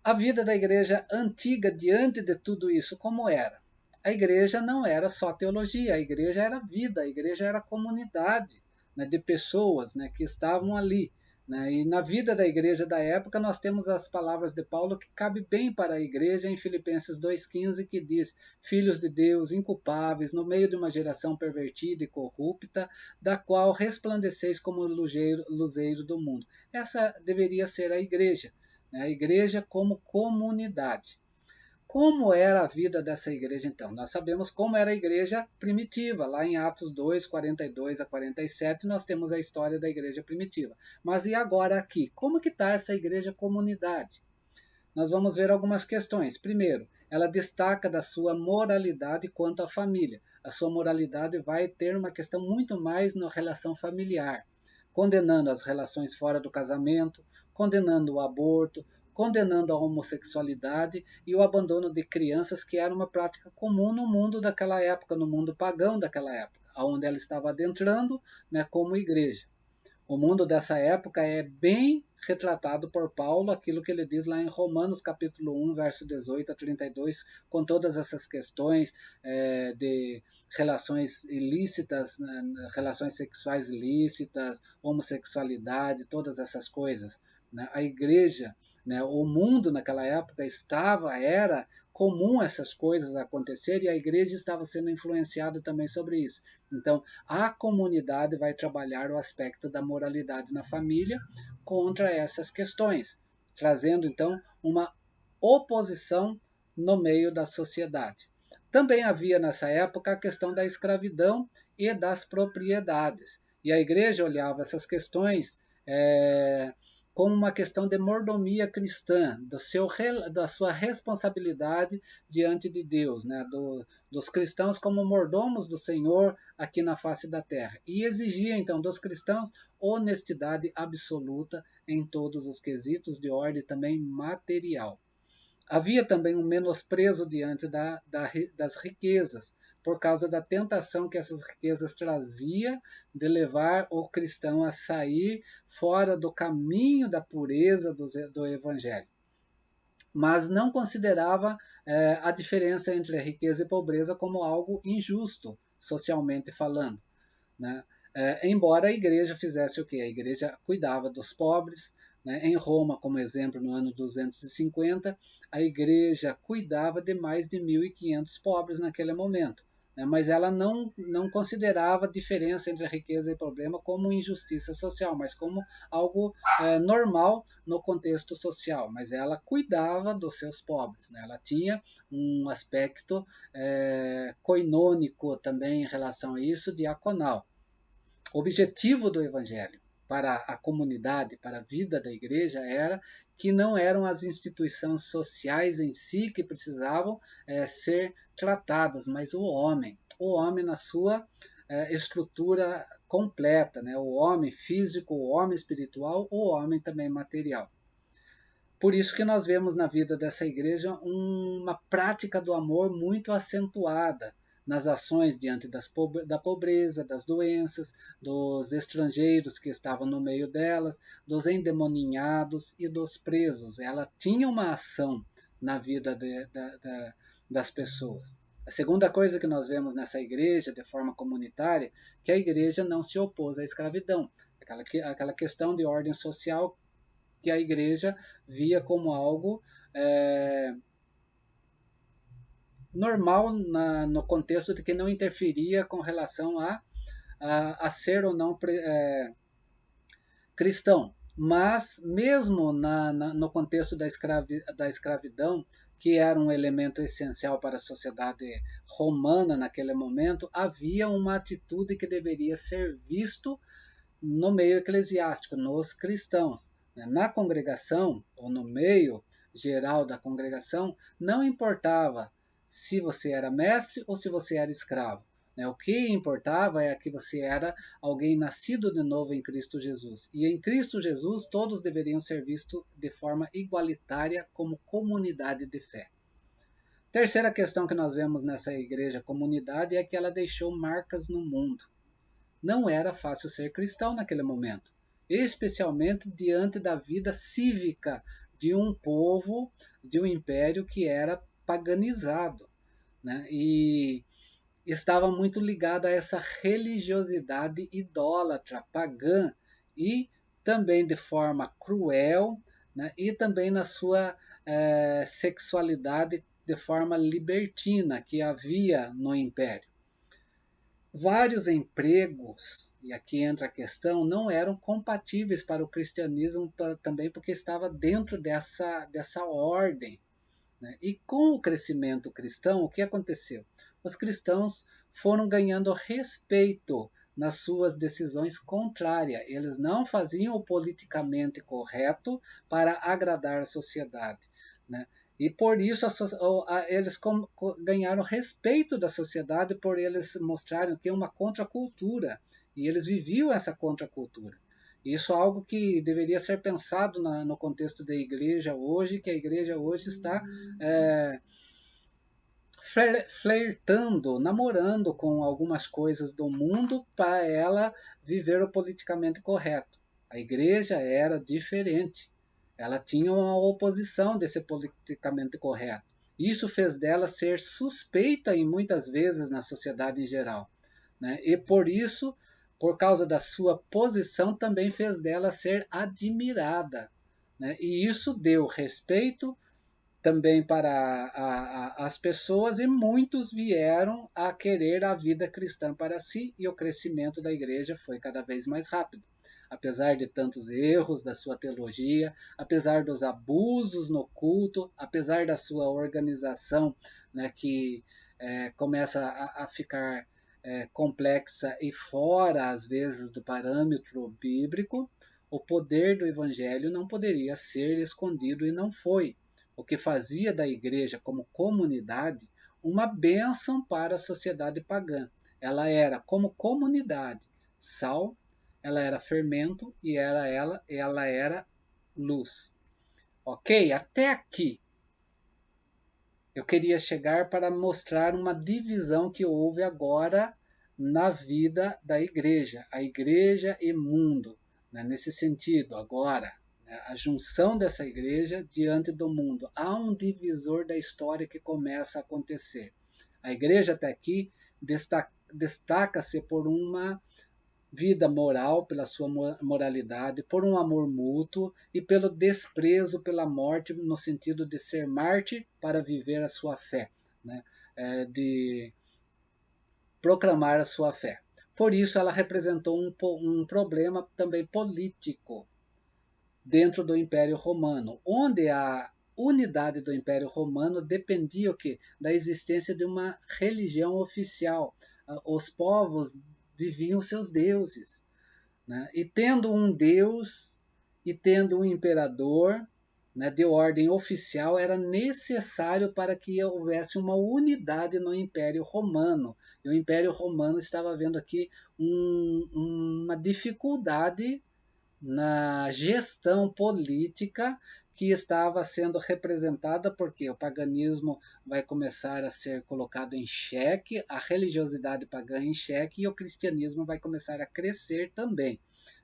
A vida da igreja antiga diante de tudo isso, como era? A igreja não era só teologia, a igreja era vida, a igreja era comunidade, né, de pessoas, né, que estavam ali, né? E na vida da igreja da época nós temos as palavras de Paulo que cabe bem para a igreja em Filipenses 2,15, que diz: filhos de Deus, inculpáveis, no meio de uma geração pervertida e corrupta, da qual resplandeceis como luzeiro do mundo. Essa deveria ser a igreja, né? A igreja como comunidade. Como era a vida dessa igreja então? Nós sabemos como era a igreja primitiva. Lá em Atos 2, 42 a 47, nós temos a história da igreja primitiva. Mas e agora aqui? Como que está essa igreja comunidade? Nós vamos ver algumas questões. Primeiro, ela destaca da sua moralidade quanto à família. A sua moralidade vai ter uma questão muito mais na relação familiar, condenando as relações fora do casamento, condenando o aborto, condenando a homossexualidade e o abandono de crianças, que era uma prática comum no mundo daquela época, no mundo pagão daquela época, onde ela estava adentrando, né, como igreja. O mundo dessa época é bem retratado por Paulo, aquilo que ele diz lá em Romanos capítulo 1, verso 18 a 32, com todas essas questões de relações ilícitas, relações sexuais ilícitas, homossexualidade, todas essas coisas, né? A igreja, né, o mundo naquela época era comum essas coisas acontecer, e a igreja estava sendo influenciada também sobre isso. Então, a comunidade vai trabalhar o aspecto da moralidade na família contra essas questões, trazendo então uma oposição no meio da sociedade. Também havia nessa época a questão da escravidão e das propriedades, e a igreja olhava essas questões como uma questão de mordomia cristã, da sua responsabilidade diante de Deus, né? Dos cristãos como mordomos do Senhor aqui na face da terra. E exigia, então, dos cristãos honestidade absoluta em todos os quesitos de ordem também material. Havia também um menosprezo diante das riquezas, por causa da tentação que essas riquezas trazia de levar o cristão a sair fora do caminho da pureza do evangelho. Mas não considerava a diferença entre a riqueza e pobreza como algo injusto, socialmente falando, né? Embora a igreja fizesse o quê? A igreja cuidava dos pobres, né? Em Roma, como exemplo, no ano 250, a igreja cuidava de mais de 1.500 pobres naquele momento, né? Mas ela não considerava a diferença entre a riqueza e problema como injustiça social, mas como algo normal no contexto social. Mas ela cuidava dos seus pobres, né? Ela tinha um aspecto coinônico também em relação a isso, diaconal. O objetivo do evangelho para a comunidade, para a vida da igreja, era que não eram as instituições sociais em si que precisavam ser tratadas, mas o homem na sua estrutura completa, né? O homem físico, o homem espiritual, o homem também material. Por isso que nós vemos na vida dessa igreja uma prática do amor muito acentuada nas ações diante da pobreza, das doenças, dos estrangeiros que estavam no meio delas, dos endemoninhados e dos presos. Ela tinha uma ação na vida das pessoas. A segunda coisa que nós vemos nessa igreja, de forma comunitária, que a igreja não se opôs à escravidão. Aquela questão de ordem social que a igreja via como algo normal no contexto de que não interferia com relação a ser ou não cristão. Mas mesmo no contexto da escravidão, que era um elemento essencial para a sociedade romana naquele momento, havia uma atitude que deveria ser visto no meio eclesiástico, nos cristãos. Na congregação, ou no meio geral da congregação, não importava se você era mestre ou se você era escravo. O que importava é que você era alguém nascido de novo em Cristo Jesus. E em Cristo Jesus todos deveriam ser vistos de forma igualitária como comunidade de fé. Terceira questão que nós vemos nessa igreja comunidade é que ela deixou marcas no mundo. Não era fácil ser cristão naquele momento, especialmente diante da vida cívica de um povo, de um império que era paganizado, né? E estava muito ligado a essa religiosidade idólatra, pagã, e também de forma cruel, né, e também na sua sexualidade de forma libertina que havia no Império. Vários empregos, e aqui entra a questão, não eram compatíveis para o cristianismo também porque estava dentro dessa ordem, né? E com o crescimento cristão, o que aconteceu? Os cristãos foram ganhando respeito nas suas decisões contrárias. Eles não faziam o politicamente correto para agradar a sociedade, né? E por isso eles ganharam respeito da sociedade por eles mostrarem que é uma contracultura. E eles viviam essa contracultura. Isso é algo que deveria ser pensado no contexto da igreja hoje, que a igreja hoje está flertando, namorando com algumas coisas do mundo para ela viver o politicamente correto. A igreja era diferente. Ela tinha uma oposição desse politicamente correto. Isso fez dela ser suspeita e muitas vezes na sociedade em geral, né? E por isso, por causa da sua posição, também fez dela ser admirada, né? E isso deu respeito também para as pessoas e muitos vieram a querer a vida cristã para si e o crescimento da igreja foi cada vez mais rápido. Apesar de tantos erros da sua teologia, apesar dos abusos no culto, apesar da sua organização, né, que começa a ficar complexa e fora, às vezes, do parâmetro bíblico, o poder do evangelho não poderia ser escondido e não foi, o que fazia da igreja como comunidade uma bênção para a sociedade pagã. Ela era, como comunidade, sal, ela era fermento e ela era luz. Ok? Até aqui eu queria chegar para mostrar uma divisão que houve agora na vida da igreja, a igreja e mundo, né? Nesse sentido, agora, a junção dessa igreja diante do mundo. Há um divisor da história que começa a acontecer. A igreja até aqui destaca-se por uma vida moral, pela sua moralidade, por um amor mútuo e pelo desprezo pela morte, no sentido de ser mártir para viver a sua fé, né? De proclamar a sua fé. Por isso, ela representou um problema também político dentro do Império Romano, onde a unidade do Império Romano dependia o quê? Da existência de uma religião oficial. Os povos viviam seus deuses, né? E tendo um deus e tendo um imperador, né, de ordem oficial, era necessário para que houvesse uma unidade no Império Romano. E o Império Romano estava vendo aqui uma dificuldade na gestão política que estava sendo representada porque o paganismo vai começar a ser colocado em xeque, a religiosidade pagã em xeque e o cristianismo vai começar a crescer também,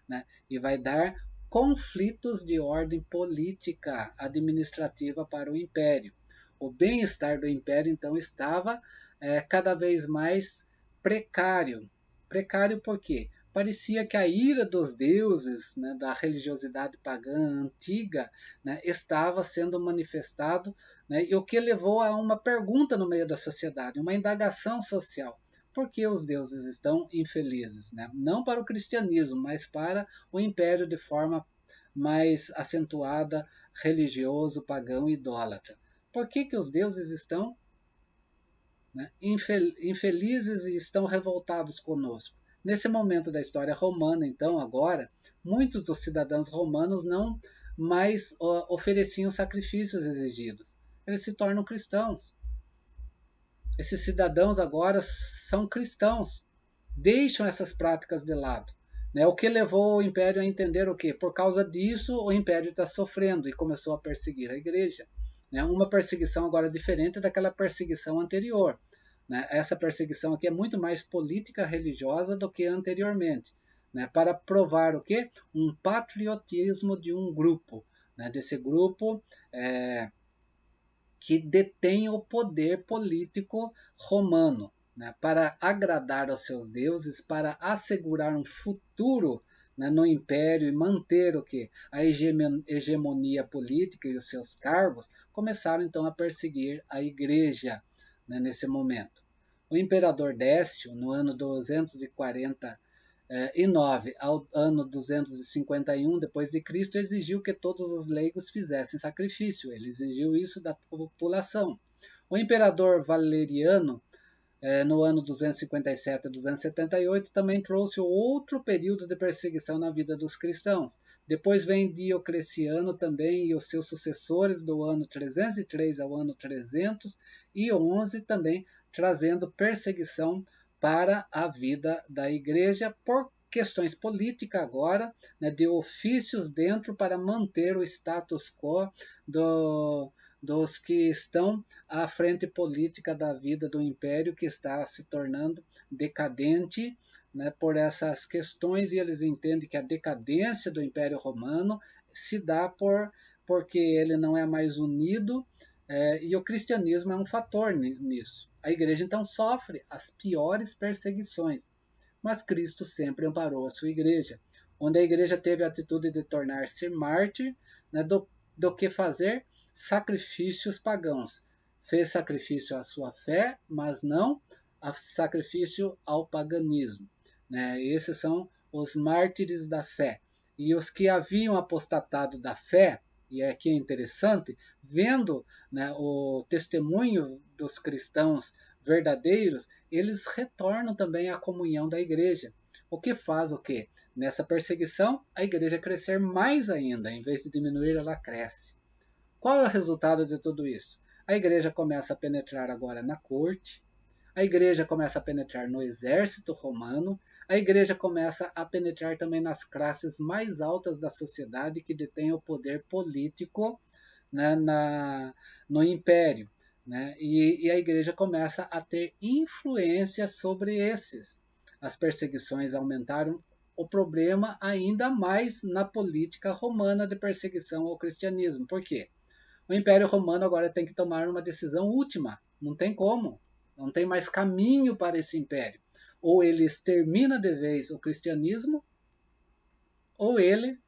né? E vai dar conflitos de ordem política, administrativa para o império. O bem-estar do império então estava cada vez mais precário. Precário por quê? Parecia que a ira dos deuses, né, da religiosidade pagã antiga, né, estava sendo manifestado, né, e o que levou a uma pergunta no meio da sociedade, uma indagação social. Por que os deuses estão infelizes? Né? Não para o cristianismo, mas para o império de forma mais acentuada, religioso, pagão, idólatra. Por que os deuses estão, né, infelizes e estão revoltados conosco? Nesse momento da história romana, então, agora, muitos dos cidadãos romanos não mais ofereciam sacrifícios exigidos. Eles se tornam cristãos. Esses cidadãos agora são cristãos. Deixam essas práticas de lado. Né? O que levou o império a entender o quê? Por causa disso, o império está sofrendo e começou a perseguir a igreja. Né? Uma perseguição agora diferente daquela perseguição anterior. Né? Essa perseguição aqui é muito mais política religiosa do que anteriormente, né? Para provar o quê? Um patriotismo de um grupo, né? Desse grupo que detém o poder político romano, né? Para agradar aos seus deuses, para assegurar um futuro né, no império e manter o que? A hegemonia política e os seus cargos, começaram então a perseguir a igreja, né, nesse momento. O imperador Décio, no ano 249 ao ano 251 depois de Cristo, exigiu que todos os leigos fizessem sacrifício. Ele exigiu isso da população. O imperador Valeriano, no ano 257 a 278, também trouxe outro período de perseguição na vida dos cristãos. Depois vem Diocleciano também e os seus sucessores do ano 303 ao ano 311 também trazendo perseguição para a vida da igreja por questões políticas agora, né, de ofícios dentro para manter o status quo dos que estão à frente política da vida do império, que está se tornando decadente, né, por essas questões, e eles entendem que a decadência do Império Romano se dá porque ele não é mais unido, e o cristianismo é um fator nisso. A igreja então sofre as piores perseguições, mas Cristo sempre amparou a sua igreja, onde a igreja teve a atitude de tornar-se mártir, né, do que fazer sacrifícios pagãos. Fez sacrifício à sua fé, mas não sacrifício ao paganismo, né? Esses são os mártires da fé. E os que haviam apostatado da fé, e aqui é interessante, vendo, né, o testemunho dos cristãos verdadeiros, eles retornam também à comunhão da igreja. O que faz o quê? Nessa perseguição, a igreja crescer mais ainda, em vez de diminuir, ela cresce. Qual é o resultado de tudo isso? A igreja começa a penetrar agora na corte, a igreja começa a penetrar no exército romano, a igreja começa a penetrar também nas classes mais altas da sociedade que detêm o poder político, né, no império. Né? E a igreja começa a ter influência sobre esses. As perseguições aumentaram o problema ainda mais na política romana de perseguição ao cristianismo. Por quê? O Império Romano agora tem que tomar uma decisão última. Não tem como. Não tem mais caminho para esse império. Ou ele extermina de vez o cristianismo, ou ele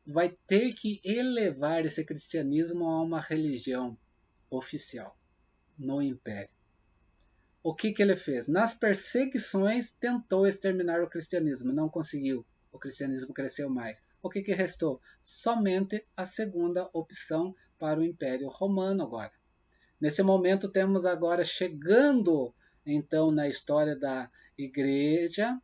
vai ter que elevar esse cristianismo a uma religião oficial no império. O que ele fez? Nas perseguições tentou exterminar o cristianismo, não conseguiu. O cristianismo cresceu mais. O que restou? Somente a segunda opção para o Império Romano agora. Nesse momento temos agora chegando então na história da igreja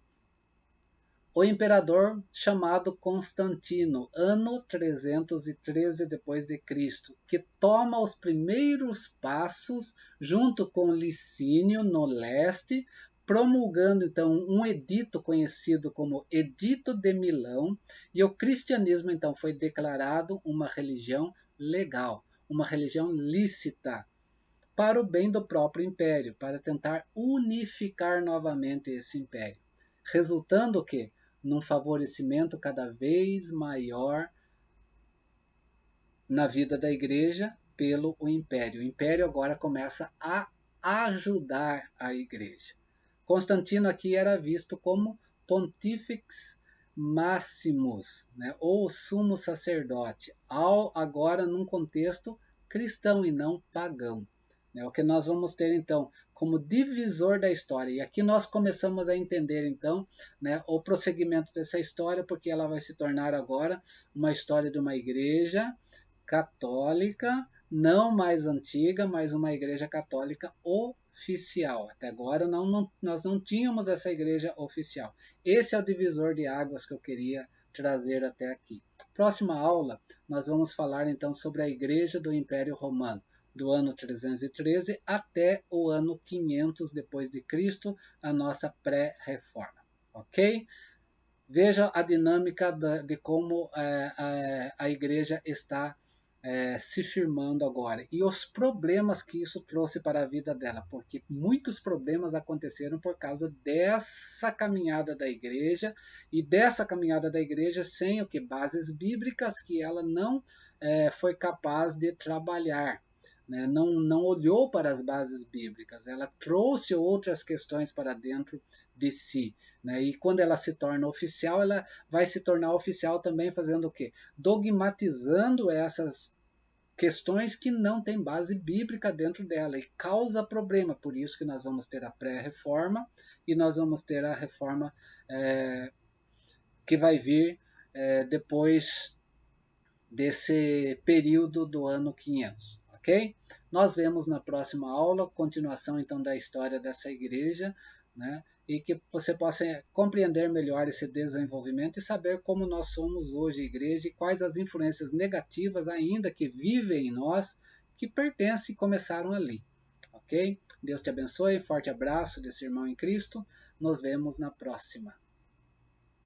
o imperador chamado Constantino, ano 313 depois de Cristo, que toma os primeiros passos junto com Licínio no leste, promulgando então um edito conhecido como Edito de Milão, e o cristianismo então foi declarado uma religião legal, uma religião lícita, para o bem do próprio império, para tentar unificar novamente esse império, resultando que num favorecimento cada vez maior na vida da igreja pelo império. O império agora começa a ajudar a igreja. Constantino aqui era visto como Pontifex Maximus, né, ou sumo sacerdote, agora num contexto cristão e não pagão. O que nós vamos ter então como divisor da história. E aqui nós começamos a entender então, né, o prosseguimento dessa história, porque ela vai se tornar agora uma história de uma igreja católica, não mais antiga, mas uma igreja católica oficial. Até agora nós não tínhamos essa igreja oficial. Esse é o divisor de águas que eu queria trazer até aqui. Próxima aula, nós vamos falar então sobre a igreja do Império Romano, do ano 313 até o ano 500 depois de Cristo, a nossa pré-reforma. Ok? Veja a dinâmica de como a igreja está se firmando agora e os problemas que isso trouxe para a vida dela, porque muitos problemas aconteceram por causa dessa caminhada da igreja e dessa caminhada da igreja sem o que bases bíblicas que ela não foi capaz de trabalhar. né? Não olhou para as bases bíblicas, ela trouxe outras questões para dentro de si, né? E quando ela se torna oficial, ela vai se tornar oficial também fazendo o quê? Dogmatizando essas questões que não têm base bíblica dentro dela e causa problema. Por isso que nós vamos ter a pré-reforma e nós vamos ter a reforma que vai vir depois desse período do ano 500, ok? Nós vemos na próxima aula continuação então da história dessa igreja, né? E que você possa compreender melhor esse desenvolvimento e saber como nós somos hoje igreja e quais as influências negativas ainda que vivem em nós, que pertencem e começaram ali, ok? Deus te abençoe, forte abraço desse irmão em Cristo, nos vemos na próxima.